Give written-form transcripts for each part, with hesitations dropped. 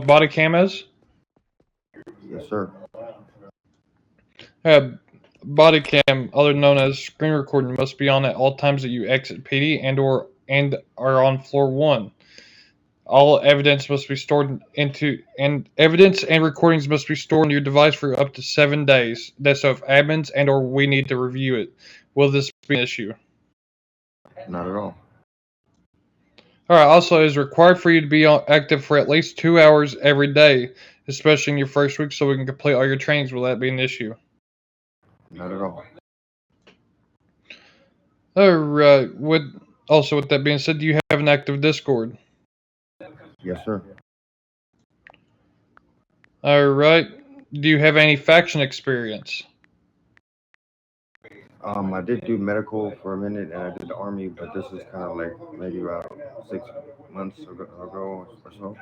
body cam is? Yes, sir. Body cam, other known as screen recording, must be on at all times that you exit PD and are on floor 1. All evidence must be stored evidence and recordings must be stored on your device for up to 7 days. That's so if admins and or we need to review it. Will this be an issue? Not at all. Alright, also, it is required for you to be active for at least 2 hours every day, especially in your first week, so we can complete all your trainings. Will that be an issue? Not at all. Alright, with that being said, do you have an active Discord? Yes, sir. Alright, do you have any faction experience? I did do medical for a minute, and I did the army, but this is kind of like maybe about 6 months ago or so.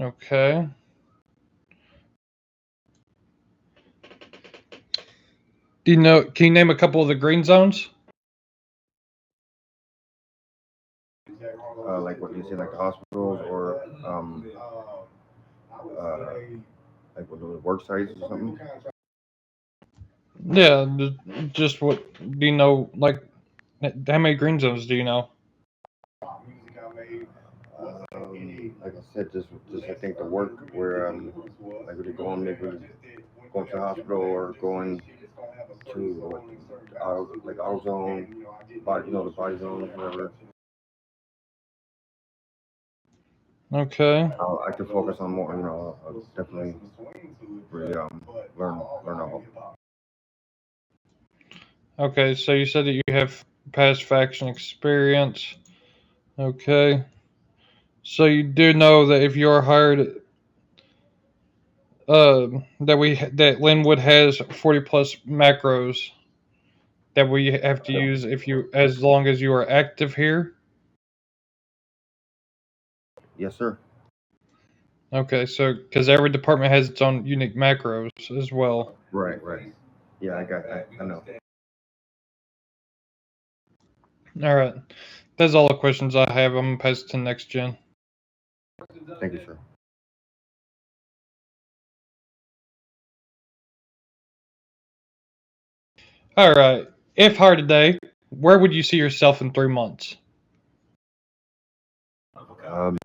Okay. Can you name a couple of the green zones? Like what you say, like the hospitals or like with the work sites or something. Yeah, just what do you know? Like, how many green zones do you know? Like I said, just I think the work where like when you go on, maybe going to the hospital or going to like auto zone, body, the body zone, whatever. Okay. I can focus on more, I'll definitely really learn all. Okay, so you said that you have past faction experience. Okay. So you do know that if you are hired, that Linwood has 40 plus macros that we have to use as long as you are active here. Yes, sir. Okay, so because every department has its own unique macros as well. Right. Yeah, I know. All right, that's all the questions I have. I'm gonna pass it to next gen. Thank you, sir. All right, if hired today, where would you see yourself in 3 months?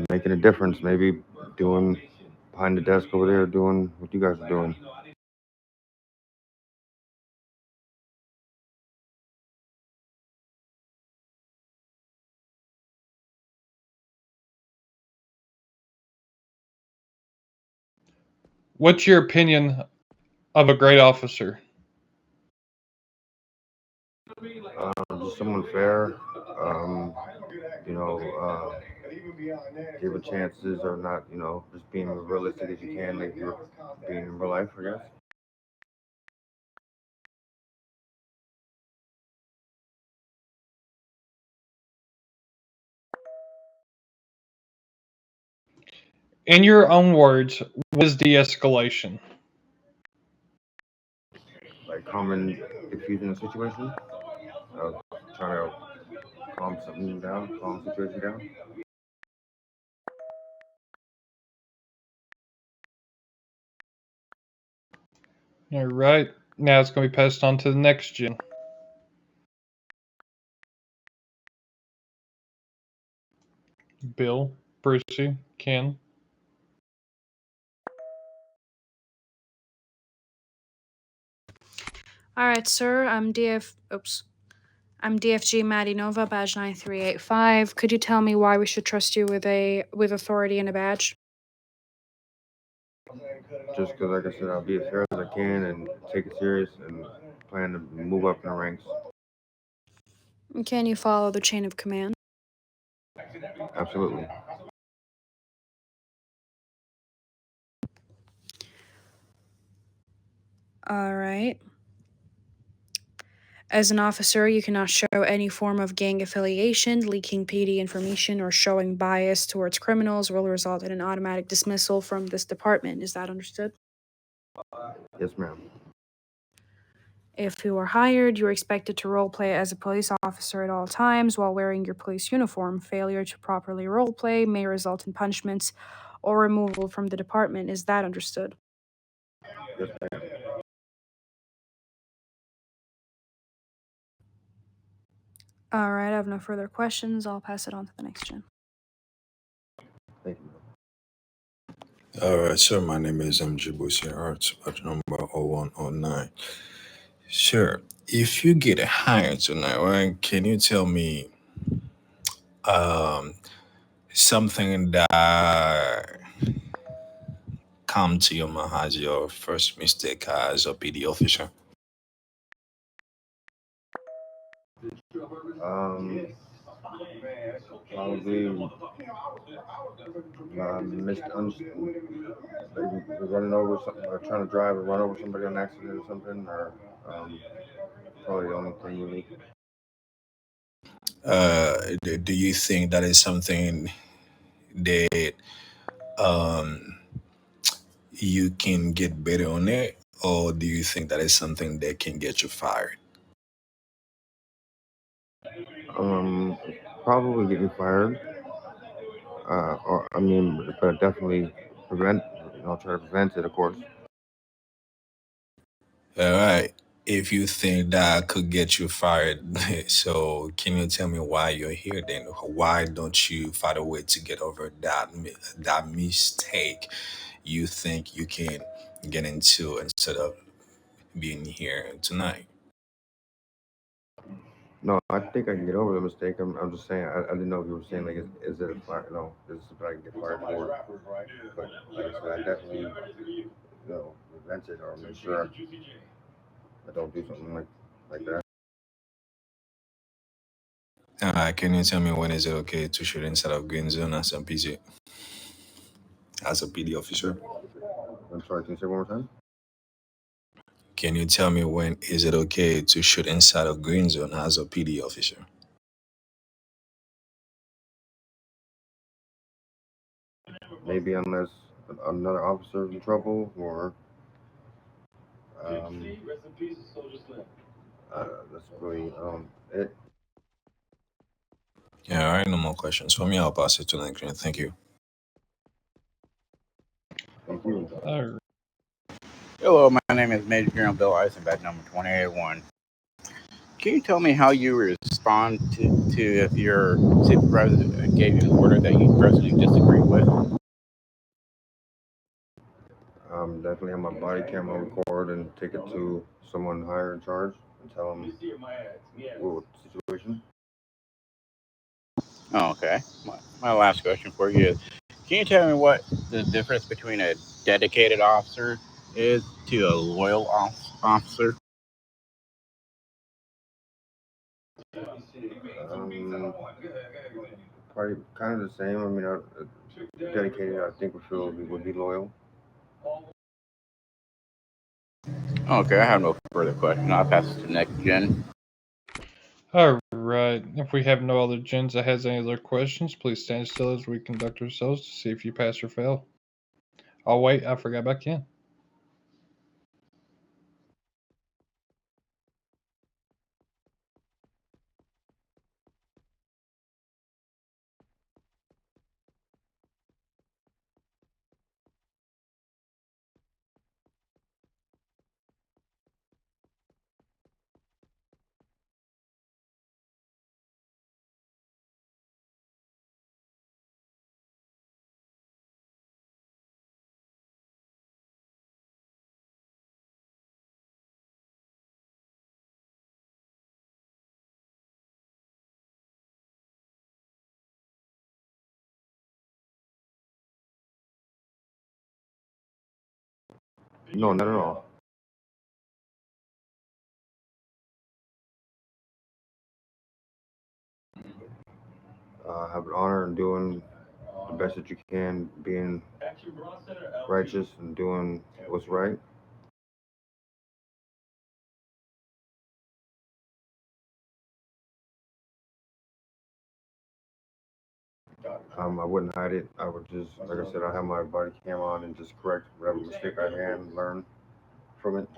Making a difference, maybe doing behind the desk over there, doing what you guys are doing. What's your opinion of a great officer? Just someone fair, um, you know, given chances or not, just being as realistic as you can, like you're being in real life, I guess. In your own words, what is de-escalation? Like calming, diffusing the situation, trying to calm the situation down. All right, now it's going to be passed on to the next gen. Bill, Brucey, Ken. All right, sir. I'm DFG Maddie Nova, badge 9385. Could you tell me why we should trust you with authority and a badge? Just because, like I said, I'll be as fair as I can and take it serious and plan to move up in the ranks. Can you follow the chain of command? Absolutely. All right. As an officer, you cannot show any form of gang affiliation, leaking PD information, or showing bias towards criminals will result in an automatic dismissal from this department. Is that understood? Yes, ma'am. If you are hired, you are expected to roleplay as a police officer at all times while wearing your police uniform. Failure to properly roleplay may result in punishments or removal from the department. Is that understood? Yes, ma'am. All right, I have no further questions. I'll pass it on to the next gen. Thank you. All right, sir. My name is Jibusi Arts, batch number 0109. Sure. If you get hired tonight, right, can you tell me um, something that come to your mind as your first mistake as a PD officer? Um, Probably like running over something, or trying to drive or run over somebody on accident or something, or um, probably the only thing unique. Do you think that is something that um, you can get better on it, or do you think that is something that can get you fired? Um, Probably get me fired. Or I mean, but definitely prevent. I'll try to prevent it, of course. All right. If you think that could get you fired, so can you tell me why you're here then? Why don't you find a way to get over that mistake you think you can get into instead of being here tonight? No, I think I can get over the mistake. I'm just saying. I didn't know if you were saying like, is it a fire? No, this is something I can get fired for. But like I said, I definitely prevent it or make sure I don't do something like that. Can you tell me when is it okay to shoot inside of green zone as a PG, as a PD officer? I'm sorry. Can you say one more time? Can you tell me when is it okay to shoot inside of green zone as a PD officer? Maybe unless another officer is in trouble, or um, that's really it. Yeah, all right, no more questions for me. I'll pass it to Nigerian. Thank you. Thank you. All Hello, my name is Major General Bill Eisenbach, number 281. Can you tell me how you respond to if your supervisor gave you an order that you personally disagree with? Definitely have my body camera record and take it to someone higher in charge and tell them what the situation. Oh, okay. My last question for you is, can you tell me what the difference between a dedicated officer is to a loyal officer? Um, Probably kind of the same. I mean, dedicated, I think would be loyal. Okay, I have no further questions. I'll pass it to the next gen. right. If we have no other gens that has any other questions, please stand still as we conduct ourselves to see if you pass or fail. Oh wait, I forgot about Ken. No, not at all. Have an honor in doing the best that you can, being righteous and doing what's right. I wouldn't hide it. I would just, like I said, I have my body cam on and just correct whatever mistake I had and learn from it.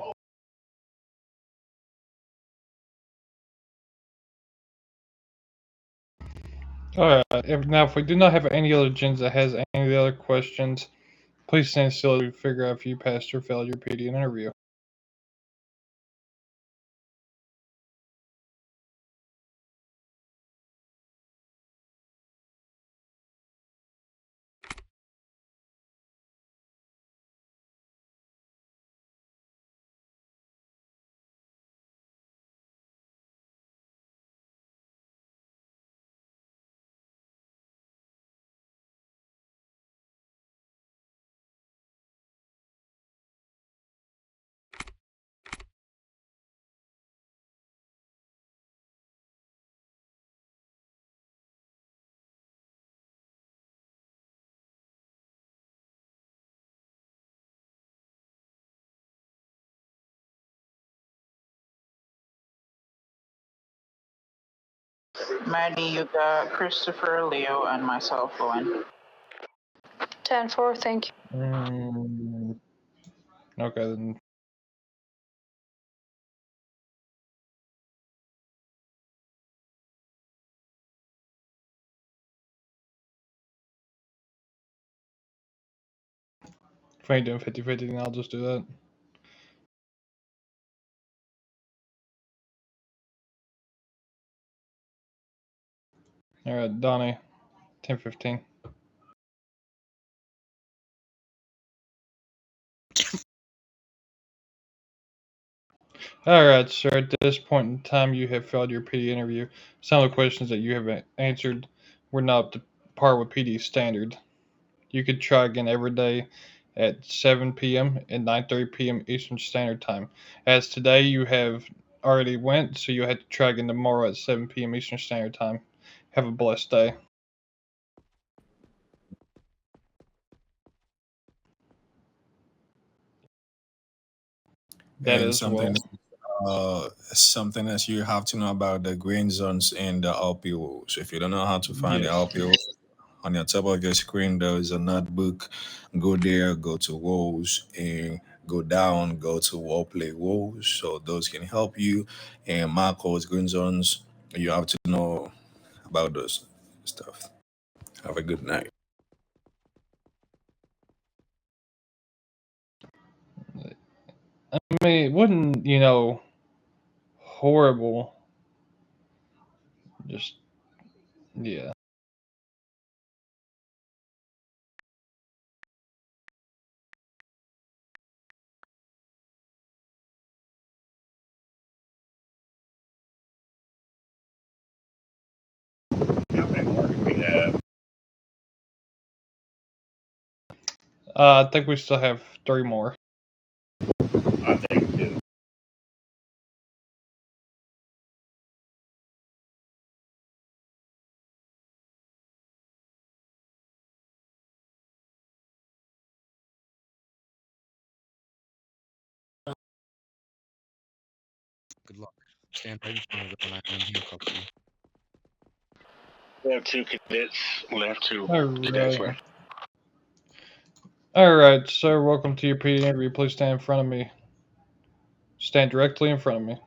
Alright, if we do not have any other gens that has any other questions, please stand still as we figure out if you passed or failed your PD interview. Maddie, you got Christopher, Leo, and myself going. 10-4, thank you. Okay, then. If we ain't doing 50-50, then I'll just do that. Alright, Donnie, 10-15. Alright, sir, at this point in time, you have failed your PD interview. Some of the questions that you have answered were not up to par with PD standard. You could try again every day at 7 p.m. and 9:30 p.m. Eastern Standard Time. As today you have already went, so you have to try again tomorrow at 7 p.m. Eastern Standard Time. Have a blessed day. That And as well. something else you have to know about the green zones and the RPOs. If you don't know how to find the Yes. RPO, on your top of your screen there is a notebook. Go there, go to roles, and go down, go to role play roles. So those can help you. And macros, green zones, you have to know about those stuff. Have a good night. I mean, it wasn't, horrible. Just, yeah. How many more do we have? I think we still have 3 more. I think two. Good luck. Stand right in front of the line and handcuff you. We have 2 cadets left, 2 cadets Alright. left. Alright, sir, welcome to your PD interview. Please stand in front of me. Stand directly in front of me.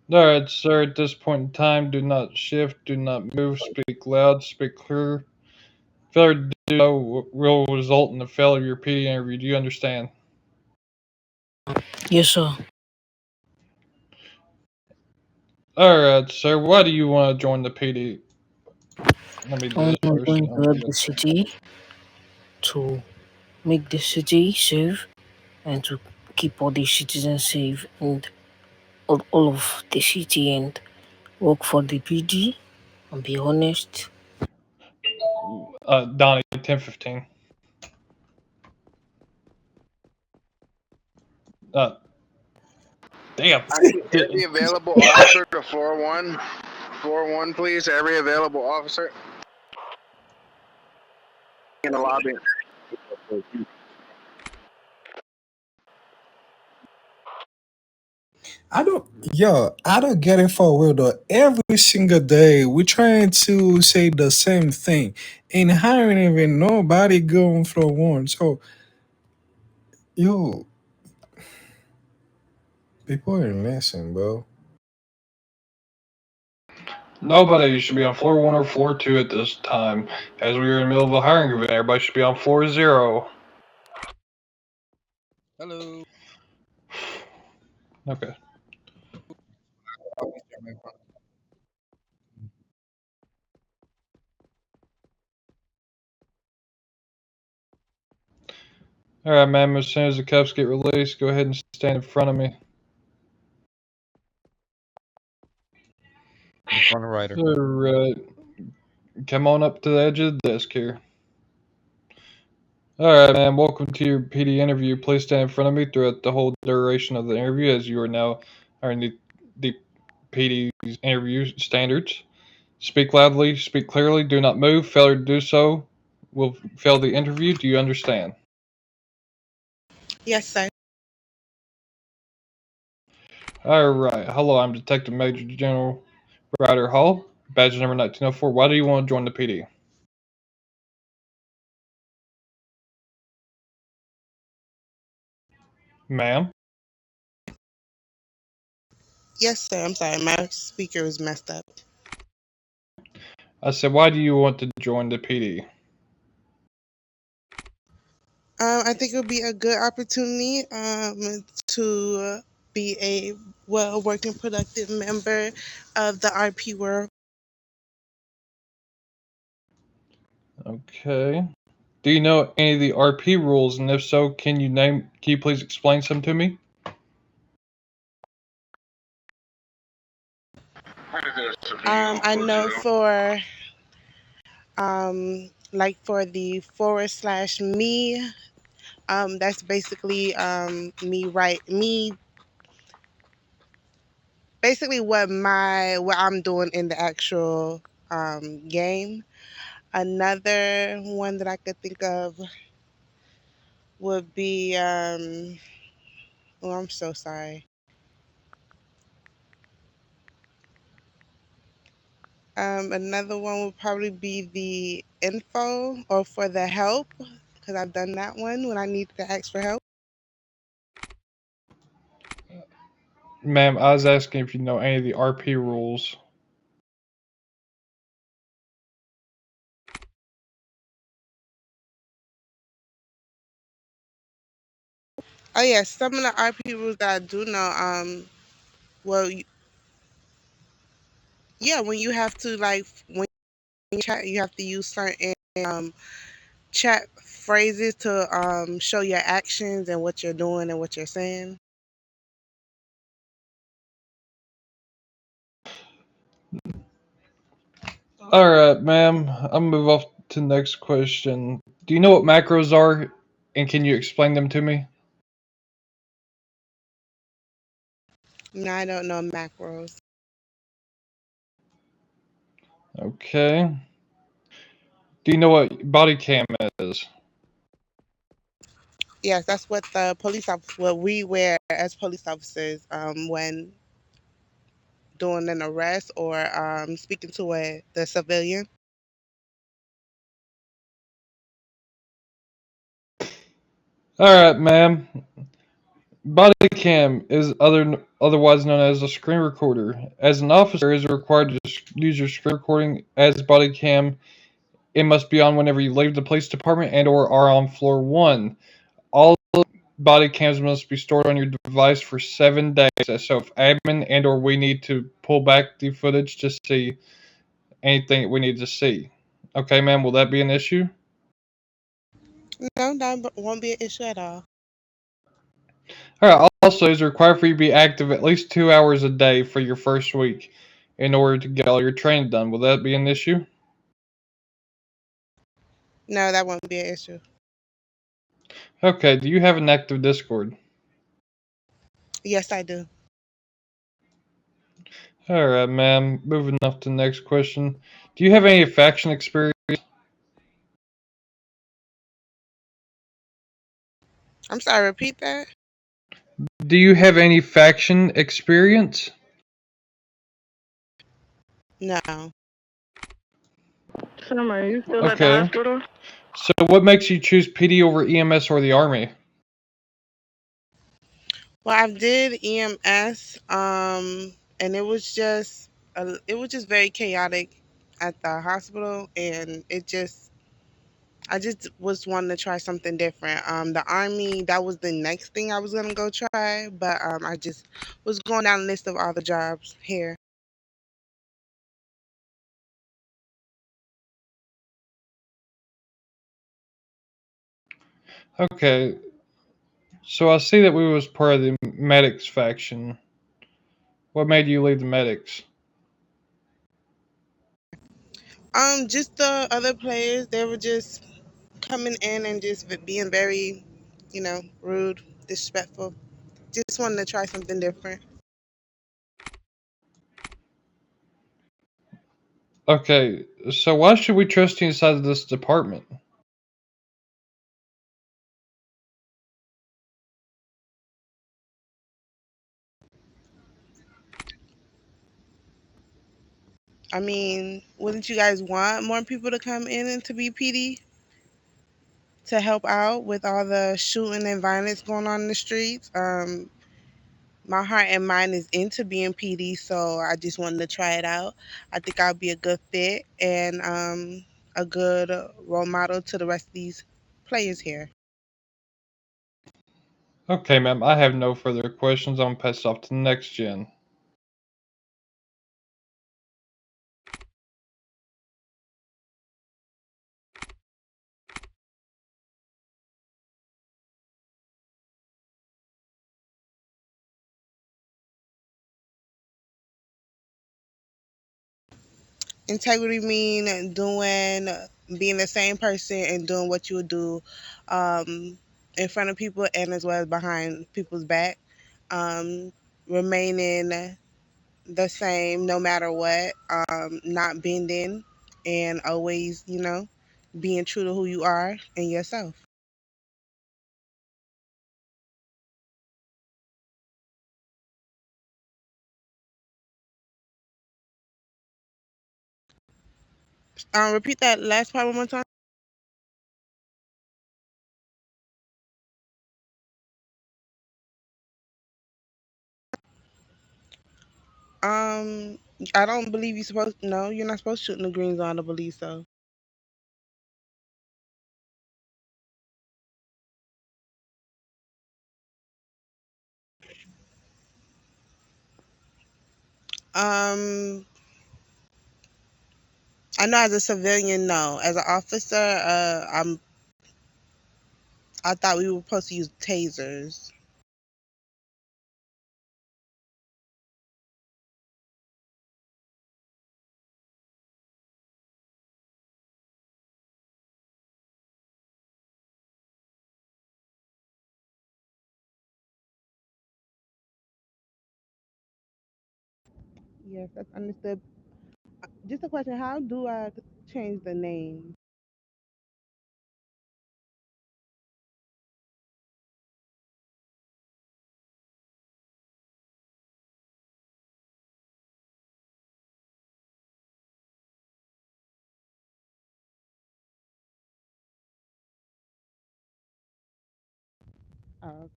Alright, sir, at this point in time, do not shift, do not move, speak loud, speak clear. Failure to do so will result in the failure of your PD interview. Do you understand? Yes, sir. Alright, sir, why do you want to join the PD? Let me do I'm this first. going Let to me help do the this. city to make the city safe and to keep all the citizens safe and all of the city and work for the PD and be honest. Donnie, 10-15. Damn. Every available officer to 4-1. 4-1, please. Every available officer. In the lobby. I don't get it for real though. Every single day we trying to say the same thing, and hiring even nobody going for one. So, yo, people ain't listening, bro. Nobody should be on floor 1 or floor 2 at this time. As we are in the middle of a hiring event, everybody should be on floor 0. Hello. Okay. Alright, ma'am, as soon as the cuffs get released, go ahead and stand in front of me. In front of Ryder. Alright. Come on up to the edge of the desk here. Alright, ma'am, welcome to your PD interview. Please stand in front of me throughout the whole duration of the interview, as you are now in the PD's interview standards. Speak loudly, speak clearly, do not move. Failure to do so will fail the interview. Do you understand? Yes, sir. Alright, hello, I'm Detective Major General Ryder Hall, badge number 1904. Why do you want to join the PD? Ma'am? Yes, sir. I'm sorry. My speaker was messed up. I said, why do you want to join the PD? I think it would be a good opportunity to be a well-working, productive member of the RP world. Okay. Do you know any of the RP rules, and if so, can you please explain some to me? I know for like for the /me, that's basically basically what I'm doing in the actual game. Another one that I could think of would be oh, I'm so sorry. Another one would probably be the info or for the help, because I've done that one when I needed to ask for help. Ma'am, I was asking if you know any of the RP rules. Oh yeah, some of the RP rules that I do know. Well, yeah, when you have to when you chat, you have to use certain chat phrases to show your actions and what you're doing and what you're saying. Alright, ma'am, I'll move off to the next question. Do you know what macros are, and can you explain them to me? No, I don't know macros. Okay. Do you know what body cam is? Yes, that's what the what we wear as police officers when doing an arrest or speaking to the civilian. Alright, ma'am. Body cam is otherwise known as a screen recorder. As an officer, is required to use your screen recording as body cam. It must be on whenever you leave the police department and/or are on floor 1. All body cams must be stored on your device for 7 days. So if admin and/or we need to pull back the footage to see anything we need to see. Okay, ma'am, will that be an issue? No, that won't be an issue at all. Alright, also, it's required for you to be active at least 2 hours a day for your first week in order to get all your training done. Will that be an issue? No, that won't be an issue. Okay, do you have an active Discord? Yes, I do. Alright, ma'am. Moving on to the next question. Do you have any faction experience? I'm sorry, repeat that? Do you have any faction experience? No. Sam, are you still at the Okay. hospital? So what makes you choose PD over EMS or the Army? Well, I did EMS, and it was just it was just very chaotic at the hospital, and I just was wanting to try something different. The army, that was the next thing I was gonna go try, but I just was going down the list of all the jobs here. Okay, so I see that we was part of the medics faction. What made you leave the medics? Just the other players, they were just coming in and just being very, rude, disrespectful. Just wanted to try something different. Okay, so why should we trust you inside of this department? I mean, wouldn't you guys want more people to come in and to be PD to help out with all the shooting and violence going on in the streets? My heart and mind is into being PD, so I just wanted to try it out. I think I'll be a good fit and a good role model to the rest of these players here. Okay, ma'am, I have no further questions. I'm gonna pass it off to the next gen. Integrity mean being the same person and doing what you would do um, in front of people and as well as behind people's back. Um, Remaining the same no matter what, not bending and always, being true to who you are and yourself. Repeat that last part one more time. Um, I don't believe you're supposed. No, you're not supposed to shoot in the green zone. I believe so. Um, I know as a civilian, no. As an officer, I thought we were supposed to use tasers. Yes, that's understood. Just a question: how do I change the name? Oh,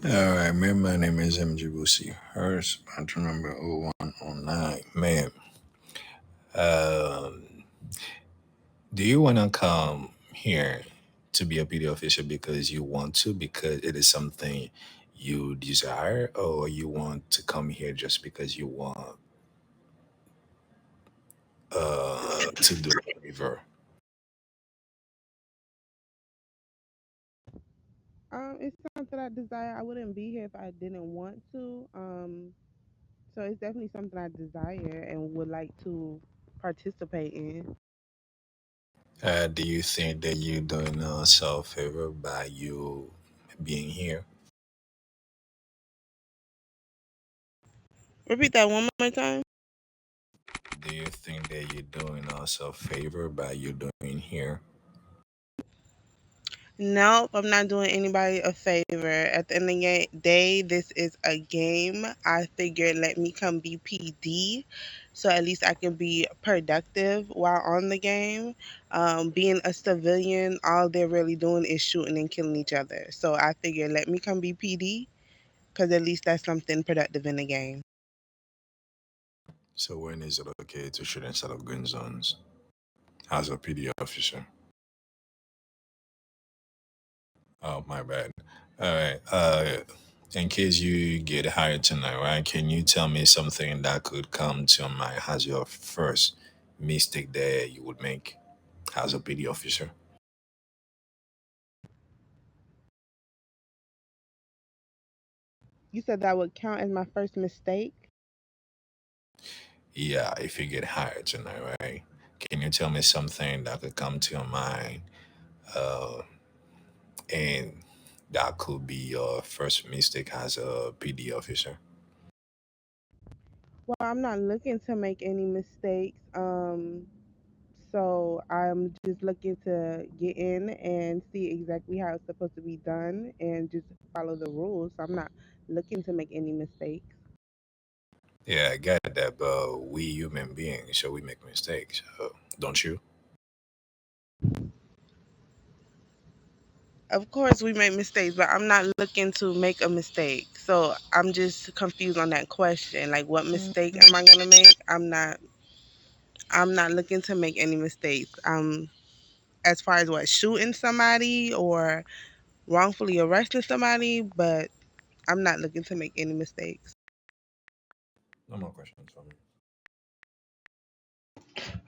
All right, man. My name is MJ Hurst. Batch number 0109. Man, um, do you want to come here to be a PD officer because you want to, because it is something you desire, or you want to come here just because you want to do a favor? it's something I desire. I wouldn't be here if I didn't want to. So it's definitely something I desire and would like to participate in. Do you think that you're doing yourself a favor by you being here? Repeat that one more time. Do you think that you're doing us a favor by you doing here? Nope, I'm not doing anybody a favor. At the end of the day, this is a game. I figured let me come be PD so at least I can be productive while on the game. Being a civilian, all they're really doing is shooting and killing each other. So I figured let me come be PD because at least that's something productive in the game. So when is it okay to shoot inside of green zones as a PD officer? Oh, my bad. All right. In case you get hired tonight, right? Can you tell me something that could come to mind as your first mistake that you would make as a PD officer? You said that would count as my first mistake? Yeah, if you get hired tonight, right? Can you tell me something that could come to your mind, uh, and that could be your first mistake as a PD officer? Well, I'm not looking to make any mistakes. So I'm just looking to get in and see exactly how it's supposed to be done and just follow the rules. I'm not looking to make any mistakes. Yeah, I get that, but we human beings, so we make mistakes, don't you? Of course, we make mistakes, but I'm not looking to make a mistake. So I'm just confused on that question. Like, what mistake am I gonna make? I'm not looking to make any mistakes. As far as what shooting somebody or wrongfully arresting somebody, but I'm not looking to make any mistakes. No more questions for me.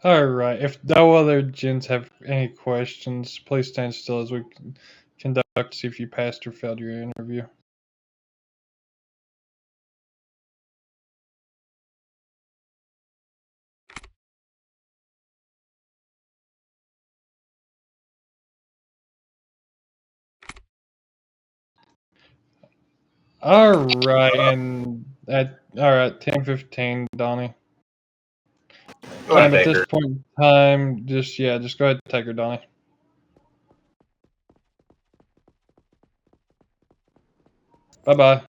All right. If no other gents have any questions, please stand still as we conduct to see if you passed or failed your interview. All right, and at all right, 10:15, Donnie. Go ahead, At this Baker. point in time, just go ahead and take her, Donnie. Bye bye.